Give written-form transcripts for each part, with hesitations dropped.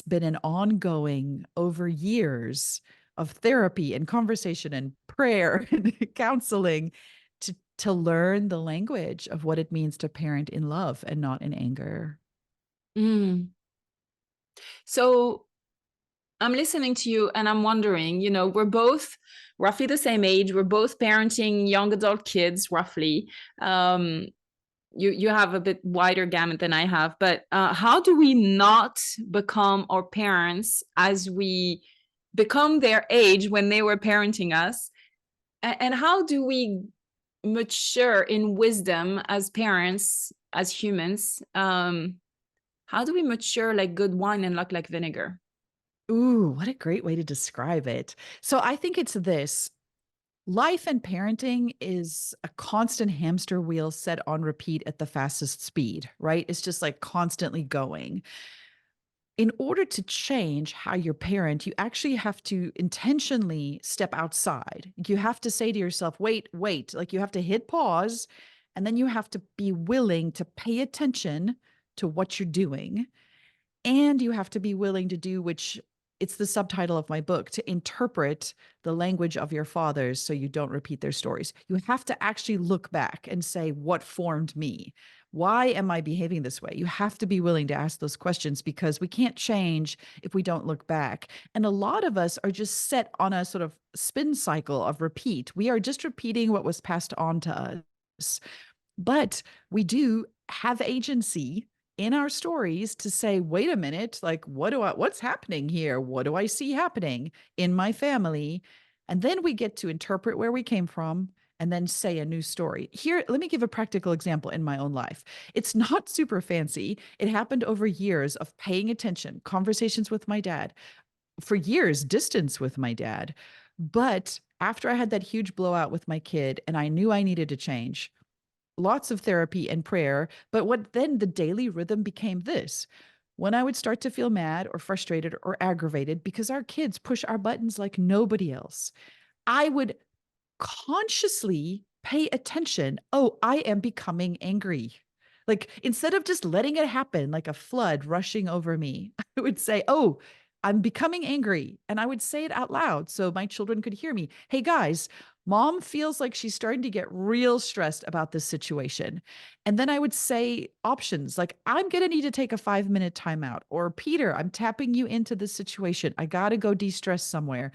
been an ongoing over years of therapy and conversation and prayer and counseling to learn the language of what it means to parent in love and not in anger. Mm. So I'm listening to you and I'm wondering, we're both roughly the same age. We're both parenting young adult kids, roughly. Um, you have a bit wider gamut than I have, but how do we not become our parents as we become their age when they were parenting us? And how do we mature in wisdom as parents, as humans? How do we mature like good wine and luck like vinegar? Ooh, what a great way to describe it. So I think it's this. Life and parenting is a constant hamster wheel set on repeat at the fastest speed, right? It's just like constantly going. In order to change how you parent, you actually have to intentionally step outside. You have to say to yourself, wait, wait, like you have to hit pause, and then you have to be willing to pay attention to what you're doing. And you have to be willing to do, which it's the subtitle of my book, to interpret the language of your fathers so you don't repeat their stories. You have to actually look back and say, what formed me? Why am I behaving this way? You have to be willing to ask those questions because we can't change if we don't look back. And a lot of us are just set on a sort of spin cycle of repeat. We are just repeating what was passed on to us. But we do have agency in our stories to say, wait a minute, like what's happening here? What do I see happening in my family? And then we get to interpret where we came from and then say a new story. Here, let me give a practical example in my own life. It's not super fancy. It happened over years of paying attention, conversations with my dad, for years, distance with my dad. But after I had that huge blowout with my kid and I knew I needed to change, lots of therapy and prayer. But what then the daily rhythm became this. When I would start to feel mad or frustrated or aggravated because our kids push our buttons like nobody else, I would consciously pay attention. Oh, I am becoming angry. Like instead of just letting it happen like a flood rushing over me, I would say, oh, I'm becoming angry. And I would say it out loud so my children could hear me. Hey, guys, mom feels like she's starting to get real stressed about this situation. And then I would say options like, I'm going to need to take a 5-minute timeout. Or, Peter, I'm tapping you into this situation. I got to go de stress somewhere.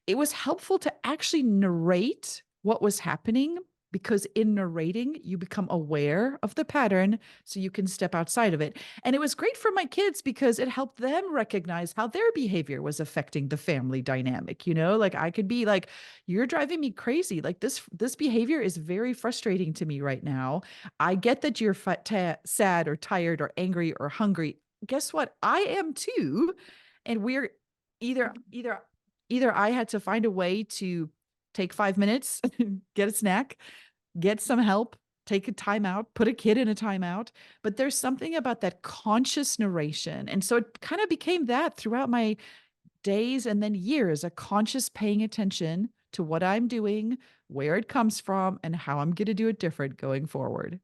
It was helpful to actually narrate what was happening because in narrating, you become aware of the pattern so you can step outside of it. And it was great for my kids because it helped them recognize how their behavior was affecting the family dynamic. Like I could be like, you're driving me crazy. Like this behavior is very frustrating to me right now. I get that you're sad or tired or angry or hungry. Guess what? I am too. And we're either either either I had to find a way to take 5 minutes, get a snack, get some help, take a timeout, put a kid in a timeout. But there's something about that conscious narration. And so it kind of became that throughout my days and then years, a conscious paying attention to what I'm doing, where it comes from, and how I'm going to do it different going forward.